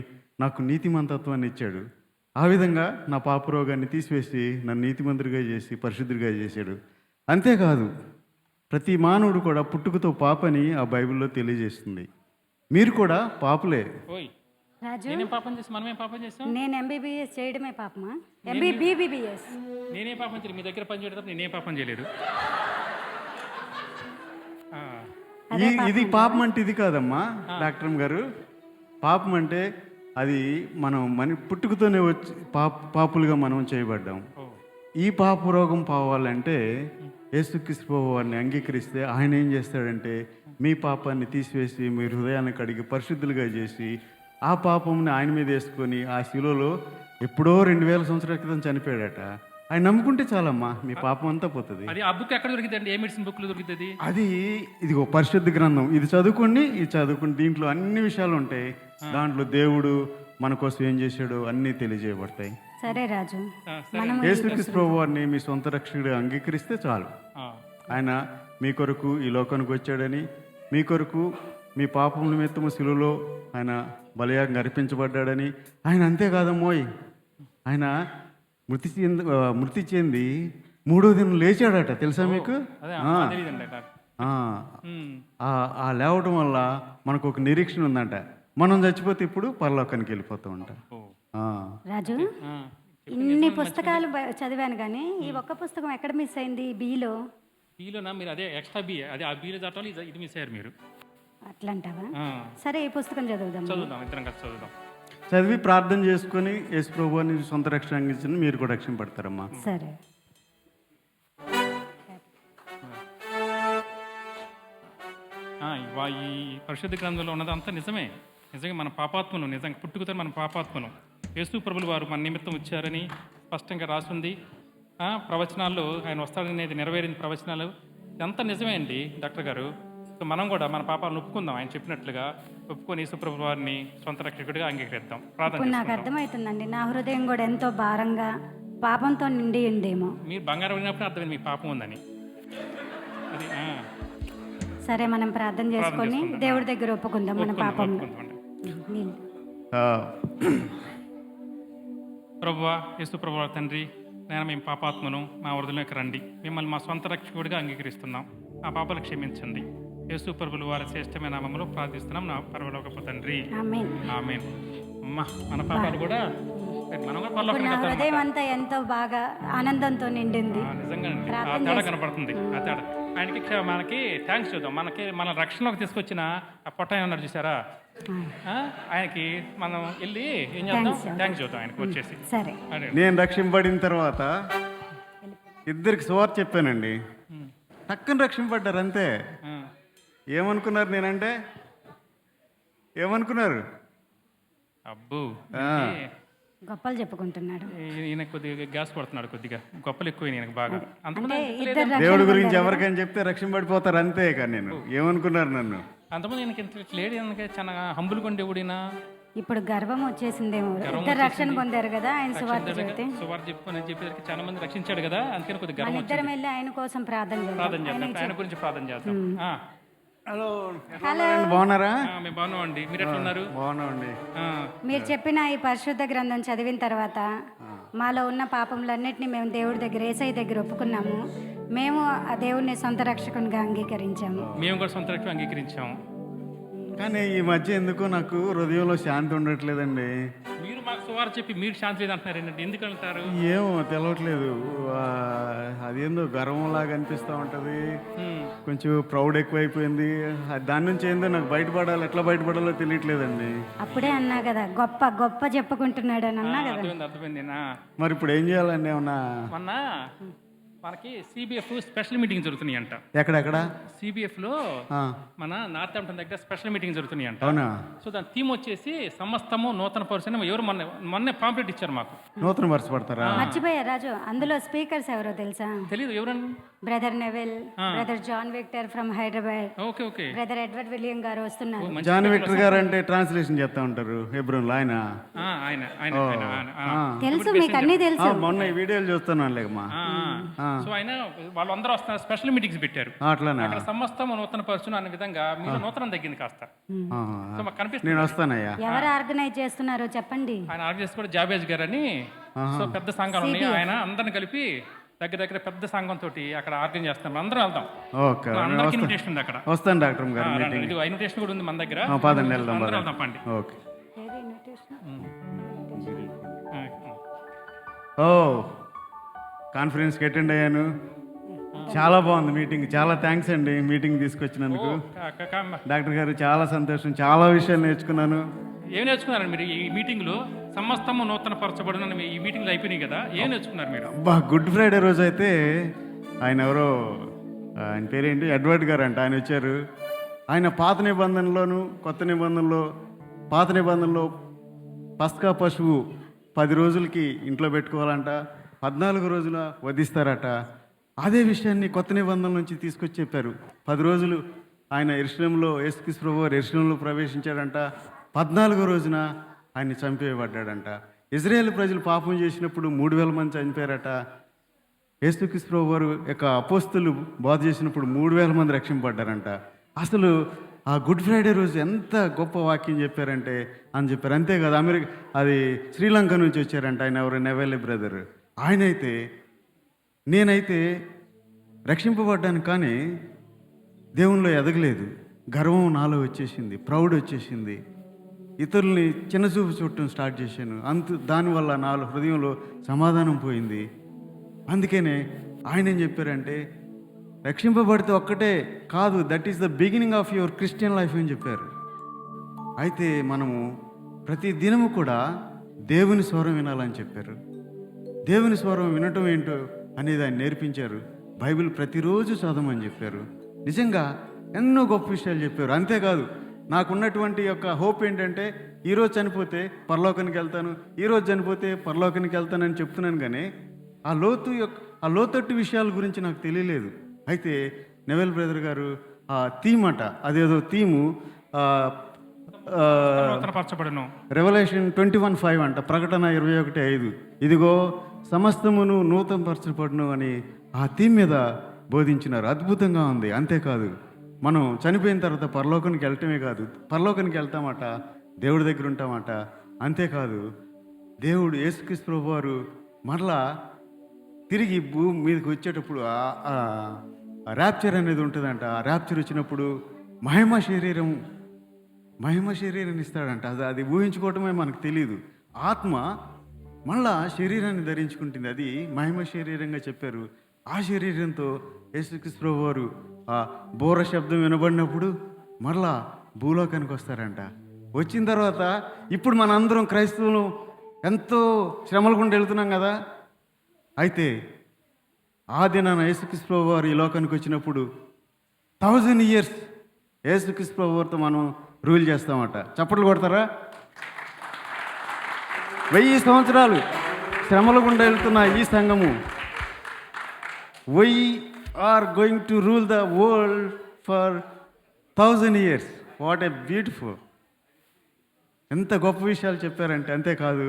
నాకు నీతిమంతత్వాన్ని ఇచ్చాడు. ఆ విధంగా నా పాప రోగాన్ని తీసివేసి నన్ను నీతిమంతుడిగా చేసి పరిశుద్ధుడిగా చేశాడు. అంతేకాదు, ప్రతి మానవుడు కూడా పుట్టుకతో పాపని ఆ బైబిల్లో తెలియజేస్తుంది. మీరు కూడా పాపులే. రాజు, నేనేం పాపం చేసి మనమేం పాపం చేస్తాం? నేను MBBS చేయడమే పాపమా? BBBS నేనేం పాపం చేయలేదు. మీ దగ్గర పని చేయడం నేనేం పాపం చేయలేదు. ఇది పాపం అంటే ఇది కాదమ్మా డాక్టర్ గారు. పాపం అంటే అది మనం పుట్టుకతోనే వచ్చి పాపులుగా మనం చేయబడ్డాం. ఈ పాప రోగం పోవాలంటే యేసుక్రీస్తు ప్రభువారిని అంగీకరిస్తే ఆయన ఏం చేస్తాడంటే మీ పాపాన్ని తీసివేసి మీ హృదయాన్ని కడిగి పరిశుద్ధులుగా చేసి ఆ పాపంని ఆయన మీద వేసుకొని ఆ శిలువలో ఎప్పుడో 2000 సంవత్సరాల క్రితం చనిపోయాడట. ఆయన నమ్ముకుంటే చాలమ్మా మీ పాపం అంతా పోతుంది. అది ఆ బుక్ ఎక్కడ దొరికిందండి? ఏ మెడిసిన్ బుక్లో దొరుకుతుంది? అది ఇదిగో పరిశుద్ధ గ్రంథం, ఇది చదువుకుని దీంట్లో అన్ని విషయాలు ఉంటాయి. దాంట్లో దేవుడు మన కోసం ఏం చేశాడు అన్నీ తెలియజేయబడతాయి. సరే రాజు, యేసుక్రీస్తు ప్రభు వారిని మీ సొంత రక్షకుడిగా అంగీకరిస్తే చాలు. ఆయన మీ కొరకు ఈ లోకానికి వచ్చాడని, మీ కొరకు మీ పాపం నిమిత్తము శిలువలో ఆయన బలియాగంగా అర్పించబడ్డాడని, ఆయన అంతేకాదమ్మోయ్, ఆయన మృతి చెంది 3వ దినం లేచాడట, తెలుసా మీకు? అదే తెలియదండి నాకు. ఆ లేవడం వల్ల మనకు ఒక నిరీక్షణ ఉందంట. మనం చచ్చిపోతే ఇప్పుడు పరలోకానికి వెళ్ళిపోతూ ఉంటాం. రాజు, ఇన్ని పుస్తకాలు చదివాను కానీ ఈ ఒక్క పుస్తకం ఎక్కడ మిస్ అయింది? బీలో. బీలోనా? మీరు అదే ఎక్స్ట్రా బీ, అదే ఆ బీలో చదవాలి, ఇది మిస్ అయ్యారు మీరు. అట్లంటావా? సరే, ఈ పుస్తకం చదువుదాం. ఇద్దరం కలిసి చదువుదాం. చదివి ప్రార్థన చేసుకొని యేసు ప్రభువుని సొంత రక్షణ అందించిన మీరు కూడా రక్షణ పడతారమ్మా. సరే. ఈ పరిశుద్ధ గ్రంథంలో ఉన్నదంతా నిజమే. నిజంగా మన పాపాత్మను, నిజంగా పుట్టుకతో మన పాపాత్మను యేసు ప్రభులు వారు మన నిమిత్తం వచ్చారని స్పష్టంగా రాసుంది. ప్రవచనాల్లో ఆయన వస్తాడనేది నెరవేరిన ప్రవచనాలు ఇదంతా నిజమే అండి డాక్టర్ గారు. సో మనం కూడా మన పాపాలను ఒప్పుకుందాం, ఆయన చెప్పినట్లుగా ఒప్పుకొని యేసు ప్రభుల వారిని సొంత రక్షకుడిగా అంగీకరిద్దాం. ప్రార్థన. నాకు అర్థమవుతుందండి, నా హృదయం కూడా ఎంతో భారంగా పాపంతో నిండి ఉండేమో. మీరు బంగారం అయినప్పుడు అర్థమైంది మీ పాపం ఉందని. అది సరే, మనం ప్రార్థన చేసుకొని దేవుడి దగ్గర ఒప్పుకుందాం మన పాపం. ప్రభువా, యేసు ప్రభువా తండ్రి, నేను మేము పాపాత్మను, మా వృధులోకి రండి, మిమ్మల్ని మా సొంత రక్షకుడిగా అంగీకరిస్తున్నాం, ఆ పాపాలు క్షమించండి. యేసు ప్రభులు వారి శ్రేష్టమైన నామములో ప్రార్థిస్తున్నాం నా పరలోకపు తండ్రి. ఆమేన్. అమ్మా, మన పాపాలు కూడా మనం కూడా పరలోకానికి వెళ్తాం. హృదయం అంతా ఎంతో బాగా ఆనందంతో నిండింది. నిజంగా ఆ తేడా కనపడుతుంది. ఆ తేడా ఆయనకి మనకి థ్యాంక్స్ చూద్దాం. మన రక్షణలోకి తీసుకొచ్చిన ఆ పొట్టాయి ఉన్నాడు చూసారా, ఆయనకి మనం వెళ్ళి ఏం చేద్దాం, థ్యాంక్స్ చూద్దాం ఆయనకి వచ్చేసి. సరే, నేను రక్షింపబడిన తర్వాత ఇద్దరికి సువార్త చెప్పానండి, టక్కన రక్షింపడ్డారు అంతే. ఏమనుకున్నారు నేనంటే? ఏమనుకున్నారు? అబ్బు, గొప్పలు చెప్పుకుంటున్నాడు ఈయన. కొద్దిగా గ్యాస్ పడుతున్నాడు, కొద్దిగా గొప్పలు ఎక్కువ ఈయనకు బాగా. దేవుడి గురించి ఎవరికైనా చెప్తే రక్షింపడిపోతారు అంతే. కానీ నేను ఏమనుకున్నారు నన్ను? అంతమంది ఈయనకి లేడీ చాలా హంబుల్ కొండేవుడినా. ఇప్పుడు గర్వం వచ్చేసిందేమో. ఇద్దరు రక్షణ పొందారు కదా ఆయన సువార్త చెప్తే. సువార్త చెప్పేసరికి చాలా మంది రక్షించాడు కదా, అందుకని కొద్దిగా గర్వం. ఇద్దరం వెళ్ళి ఆయన కోసం ప్రార్థన చేద్దాం, ఆయన గురించి ప్రార్థన చేద్దాం. హలో, బాగున్నారా? మేము బాగున్నామండి, మీరు ఎట్లా ఉన్నారు? బాగున్నామండి. మీరు చెప్పిన ఈ పరిశుద్ధ గ్రంథం చదివిన తర్వాత మాలో ఉన్న పాపములన్నిటిని మేము దేవుడి దగ్గర, యేసయ్య దగ్గర ఒప్పుకున్నాము. మేము ఆ దేవుడిని సొంత రక్షకునిగా అంగీకరించాము. మేము కూడా సొంత రక్షకునిగా అంగీకరించాము. కానీ ఈ మధ్య ఎందుకో నాకు హృదయంలో శాంతి ఉండట్లేదండి. మీరు మాకు సువార్త చెప్పి మీరు శాంతి లేదు అంటున్నారు ఏంటంటే, ఎందుకు అంటారు? ఏమో తెలవట్లేదు. అదేందో గర్వంలాగా అనిపిస్తూ ఉంటుంది, కొంచెం ప్రౌడ్ ఎక్కువైపోయింది. దాని నుంచి ఏందో నాకు బయటపడాలి, ఎట్లా బయటపడాలో తెలియట్లేదండి. అప్పుడే అన్నా కదా, గొప్ప గొప్ప చెప్పుకుంటున్నాడు అని అన్నా కదా. అర్థమైంది. మరి ఇప్పుడు ఏం చేయాలండి? ఏమన్నా మొన్న మనకి సిబిఎఫ్ స్పెషల్ మీటింగ్ జరుగుతున్నాయి అంట. ఎక్కడెక్కడ? సిబిఎఫ్ లో మన నార్త్ ఆంప్టన్ దగ్గర స్పెషల్ మీటింగ్ జరుగుతున్నాయి అంట. అవునా? సో దాని థీమ్ వచ్చేసి సమస్తము నూతన పరుసని. ఎవరు మొన్నే పాంప్లెట్ ఇచ్చారు మాకు. నూతన పరచబడతారా? మర్చిపోయా రాజు, అందులో స్పీకర్స్ ఎవరో తెలుసా? తెలీదు. ఎవరండి? Brother Neville, brother John Victor from Hyderabad, okay, brother Edward William గారు వస్తున్నారు. జాన్ విక్టర్ గారు అంటే ట్రాన్స్లేషన్ చేస్తా ఉంటారు హెబ్రోన్ లో. ఆయన తెలుసు, మీకు అన్ని తెలుసు. మొన్న ఈ వీడియోలు చూస్తున్నాను లేకమ్మా. సో ఆయన వాళ్ళందరూ వస్తున్నారు, స్పెషల్ మీటింగ్స్ పెట్టారు. అట్లానా? అక్కడ సమస్తం నూతన పరుచును అనే విధంగా మీరు నూతనం తగ్గింది కాస్త. సో మాకు కనిపిస్తుంది. నేను వస్తానయ్యా. ఎవరు ఆర్గనైజ్ చేస్తున్నారో చెప్పండి. ఆయన ఆర్గనైజ్ కూడా జాబేజ్ గారు అని. సో పెద్ద సంఘాలు ఉన్నాయి, ఆయన అందరిని కలిపి దగ్గర పెద్ద సంఘంతో అక్కడ ఆర్గనైజ్ చేస్తాం. అందరం వెళ్దాం. అందరికి ఇన్విటేషన్ ఉంది అక్కడ. వస్తాను డాక్టర్ గారు. ఇన్విటేషన్ కూడా ఉంది మన దగ్గర. పదండి వెళ్దాం. వెళ్దాం పండి. ఓకే. కాన్ఫరెన్స్కి అటెండ్ అయ్యాను, చాలా బాగుంది మీటింగ్. చాలా థ్యాంక్స్ అండి మీటింగ్ తీసుకొచ్చినందుకు. డాక్టర్ గారు చాలా సంతోషం, చాలా విషయాలు నేర్చుకున్నాను. ఏం నేర్చుకున్నారండి మీరు ఈ మీటింగ్లో? సమస్తము నూతన పరచబడిన ఈ మీటింగ్లు అయిపోయినాయి కదా, ఏం నేర్చుకున్నారు మీరు? గుడ్ ఫ్రైడే రోజు అయితే ఆయన ఎవరో, ఆయన పేరేంటి, ఎడ్వర్డ్ గారు అంట, ఆయన వచ్చారు. ఆయన పాత నిబంధనలోను కొత్త నిబంధనలో, పాత నిబంధనలో పస్కా పశువు 10 రోజులకి ఇంట్లో పెట్టుకోవాలంట. 14 రోజుల వధిస్తారట. అదే విషయాన్ని కొత్త నిబంధనల నుంచి తీసుకొచ్చి చెప్పారు. 10 రోజులు ఆయన యెరూషలేములో యేసుక్రీస్తు ప్రభువారు యెరూషలేములో ప్రవేశించాడంట. 14 రోజున ఆయన్ని చంపేయబడ్డాడంట. ఇజ్రాయేల్ ప్రజలు పాపం చేసినప్పుడు 3000 మంది చనిపోయారట. యేసుక్రీస్తు ప్రభువారు యొక్క అపోస్తులు బోధ చేసినప్పుడు 3000 మంది రక్షింపబడ్డారంట. అసలు ఆ గుడ్ ఫ్రైడే రోజు ఎంత గొప్ప వాక్యం చెప్పారంటే అని చెప్పారు. అంతేకాదు, అది శ్రీలంక నుంచి వచ్చారంట ఆయన, ఎవరు నెవెల్లే బ్రదర్. ఆయనైతే నేనైతే రక్షింపబడ్డాను కానీ దేవునిలో ఎదగలేదు. గర్వం నాలో వచ్చేసింది, ప్రౌడ్ వచ్చేసింది, ఇతరుల్ని చిన్నచూపు చూడటం స్టార్ట్ చేశాను. దానివల్ల నాలో హృదయంలో సమాధానం పోయింది. అందుకనే ఆయన ఏం చెప్పారంటే రక్షింపబడితే ఒక్కటే కాదు, that is the beginning of your Christian life అని చెప్పారు. అయితే మనము ప్రతి దినము కూడా దేవుని స్వరం వినాలని చెప్పారు. దేవుని స్వరం వినటం ఏంటో అనేది ఆయన నేర్పించారు. బైబిల్ ప్రతిరోజు చదవమని చెప్పారు. నిజంగా ఎన్నో గొప్ప విషయాలు చెప్పారు. అంతేకాదు, నాకున్నటువంటి యొక్క హోప్ ఏంటంటే ఈరోజు చనిపోతే పరలోకానికి వెళ్తాను, ఈరోజు చనిపోతే పరలోకానికి వెళ్తానని చెప్తున్నాను. కానీ ఆ లోతట్టు విషయాల గురించి నాకు తెలియలేదు. అయితే నెవెల్ బ్రదర్ గారు ఆ థీమ్ అట, అదేదో థీము నూతనపరచబడును, రెవల్యూషన్ 21:5 అంట, ప్రకటన 21:5, ఇదిగో సమస్తమును నూతనపరచబడును అని ఆ థీమ్ మీద బోధించినారు. అద్భుతంగా ఉంది. అంతేకాదు, మనం చనిపోయిన తర్వాత పరలోకానికి వెళ్ళటమే కాదు, పరలోకానికి వెళ్తామట, దేవుడి దగ్గర ఉంటామట. అంతేకాదు, దేవుడు యేసుక్రీస్తు ప్రభువారు మరలా తిరిగి భూమి మీదకి వచ్చేటప్పుడు ర్యాప్చర్ అనేది ఉంటుందంట. ఆ ర్యాప్చర్ వచ్చినప్పుడు మహిమ శరీరాన్ని ఇస్తాడంట. అది ఊహించుకోవటమే మనకు తెలియదు. ఆత్మ మళ్ళా శరీరాన్ని ధరించుకుంటుంది, అది మహిమ శరీరంగా చెప్పారు. ఆ శరీరంతో యేసుక్రీస్తు ప్రభువారు ఆ బోర శబ్దం వినబడినప్పుడు మరలా భూలోకానికి వస్తారంట. వచ్చిన తర్వాత ఇప్పుడు మన అందరం క్రైస్తవులు ఎంతో శ్రమలు గుండా వెళ్తున్నాం కదా. అయితే ఆ దినాన యేసుక్రీస్తు ప్రభువారు ఈ లోకానికి వచ్చినప్పుడు 1000 years యేసుక్రీస్తు ప్రభువారితో మనం రూల్ చేస్తామట. చప్పట్లు కొడతారా? 1000 సంవత్సరాలు శ్రమల గుండా వెళ్తున్న ఈ సంఘము, we are going to rule the world for 1000 years. What a beautiful, ఎంత గొప్ప విషయాలు చెప్పారంటే. అంతేకాదు,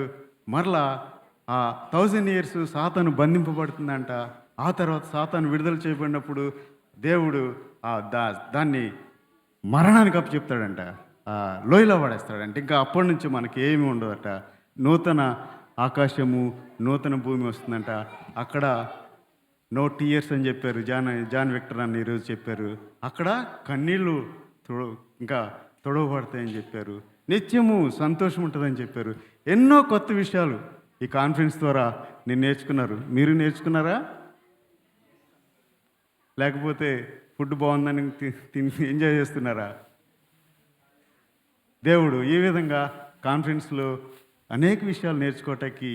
మరలా ఆ 1000 years సాతాను బంధింపబడుతుందంట. ఆ తర్వాత సాతాను విడుదల చేయబడినప్పుడు దేవుడు దాన్ని మరణానికి అప్పు చెప్తాడంట, లోయలో పడేస్తాడంట. ఇంకా అప్పటి నుంచి మనకి ఏమి ఉండదట. నూతన ఆకాశము, నూతన భూమి వస్తుందంట. అక్కడ నో టీయర్స్ అని చెప్పారు. జాన్ విక్టర్ అని ఈరోజు చెప్పారు. అక్కడ కన్నీళ్ళు ఇంకా తొడవబడతాయని చెప్పారు. నిత్యము సంతోషం ఉంటుందని చెప్పారు. ఎన్నో కొత్త విషయాలు ఈ కాన్ఫరెన్స్ ద్వారా నేను నేర్చుకున్నారు. మీరు నేర్చుకున్నారా? లేకపోతే ఫుడ్ బాగుందని తిని ఎంజాయ్ చేస్తున్నారా? దేవుడు ఈ విధంగా కాన్ఫరెన్స్లో అనేక విషయాలు నేర్చుకోవటానికి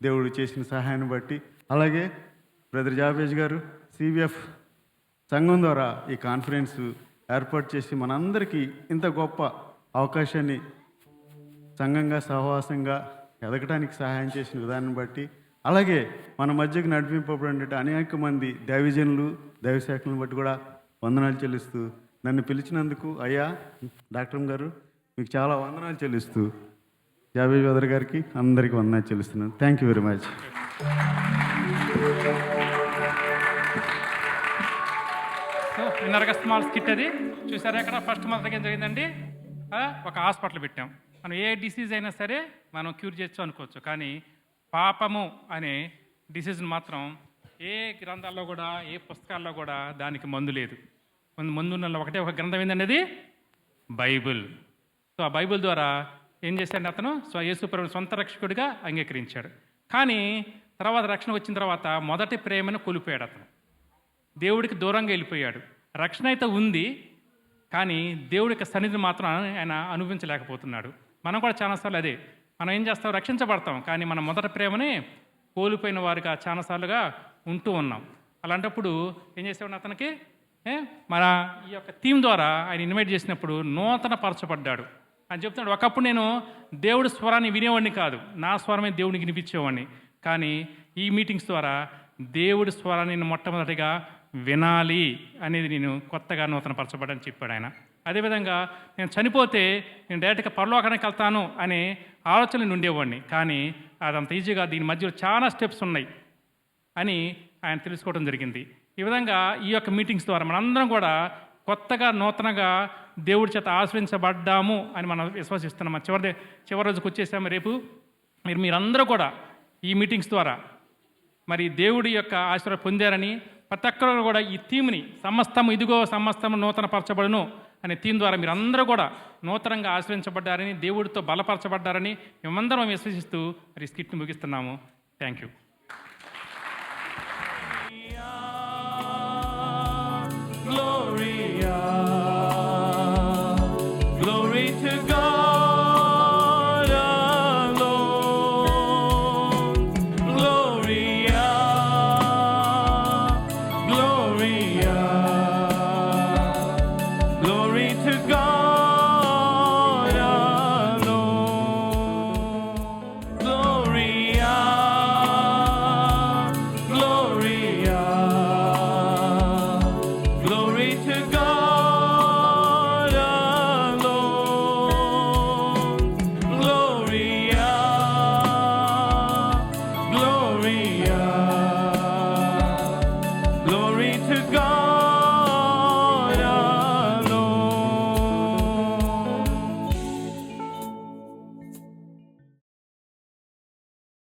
దేవుడు చేసిన సహాయాన్ని బట్టి, అలాగే బ్రదర్ జాబేజ్ గారు సిబిఎఫ్ సంఘం ద్వారా ఈ కాన్ఫరెన్స్ ఏర్పాటు చేసి మనందరికీ ఇంత గొప్ప అవకాశాన్ని సంఘంగా సహవాసంగా ఎదగడానికి సహాయం చేసిన విధానం బట్టి, అలాగే మన మధ్యకు నడిపింపబడినట్టు అనేక మంది దైవజనులు, దైవశాఖలను బట్టి కూడా వందనాలు చెల్లిస్తూ, నన్ను పిలిచినందుకు అయ్యా డాక్టర్ గారు మీకు చాలా వందనాలు చెల్లిస్తూ, జాబేజ్ బ్రదర్ గారికి అందరికీ వందనాలు చెల్లిస్తున్నాను. Thank you very much. So విన్నర్గా స్మాల్ స్కిట్ అది చూసారా? అక్కడ ఫస్ట్ మొదటిగా ఏం జరిగిందండి, ఒక హాస్పిటల్ పెట్టాం. మనం ఏ డిసీజ్ అయినా సరే మనం క్యూర్ చేయొచ్చు అనుకోవచ్చు, కానీ పాపము అనే డిసీజ్ని మాత్రం ఏ గ్రంథాల్లో కూడా, ఏ పుస్తకాల్లో కూడా దానికి మందు లేదు. మందున్న ఒకటే ఒక గ్రంథం ఏందనేది బైబిల్. సో ఆ బైబిల్ ద్వారా ఏం చేశాడు అతను? యేసుప్రభుని సొంత రక్షకుడిగా అంగీకరించాడు. కానీ తర్వాత రక్షణ వచ్చిన తర్వాత మొదటి ప్రేమను కోల్పోయాడు. అతను దేవుడికి దూరంగా వెళ్ళిపోయాడు. రక్షణ అయితే ఉంది, కానీ దేవుడి యొక్క సన్నిధిని మాత్రం ఆయన అనుభవించలేకపోతున్నాడు. మనం కూడా చాలాసార్లు అదే, మనం ఏం చేస్తాం, రక్షించబడతాం, కానీ మన మొదటి ప్రేమని కోల్పోయిన వారిగా చాలాసార్లుగా ఉంటూ ఉన్నాం. అలాంటప్పుడు ఏం చేసేవాడు అతనికి, మన ఈ యొక్క థీమ్ ద్వారా ఆయన ఇన్వైట్ చేసినప్పుడు నూతన పరచబడ్డాడు అని చెప్తున్నాడు. ఒకప్పుడు నేను దేవుడి స్వరాన్ని వినేవాడిని కాదు, నా స్వరమే దేవుడికి వినిపించేవాడిని, కానీ ఈ మీటింగ్స్ ద్వారా దేవుడి స్వరాన్ని నేను మొట్టమొదటిగా వినాలి అనేది నేను కొత్తగా నూతనపరచబడని చెప్పాడు ఆయన. అదేవిధంగా నేను చనిపోతే నేను డైరెక్ట్గా పరలోకానికి వెళ్తాను అనే ఆలోచన నేను ఉండేవాడిని. కానీ అదంత ఈజీగా దీని మధ్యలో చాలా స్టెప్స్ ఉన్నాయి అని ఆయన తెలుసుకోవడం జరిగింది. ఈ విధంగా ఈ యొక్క మీటింగ్స్ ద్వారా మనందరం కూడా కొత్తగా నూతనంగా దేవుడి చేత ఆశ్రయించబడ్డాము అని మనం విశ్వసిస్తున్నాం. చివరి రోజుకి వచ్చేసాము. రేపు మీరందరూ కూడా ఈ మీటింగ్స్ ద్వారా మరి దేవుడి యొక్క ఆశీర్వాదం పొందారని, ప్రతి ఒక్కరు కూడా ఈ థీమ్ని సమస్తము ఇదిగో సమస్తము నూతనపరచబడును అనే థీమ్ ద్వారా మీరందరూ కూడా నూతనంగా ఆశ్రయించబడ్డారని, దేవుడితో బలపరచబడ్డారని మేమందరం విశ్వసిస్తూ మరి స్కిట్ని ముగిస్తున్నాము. Thank you. Glory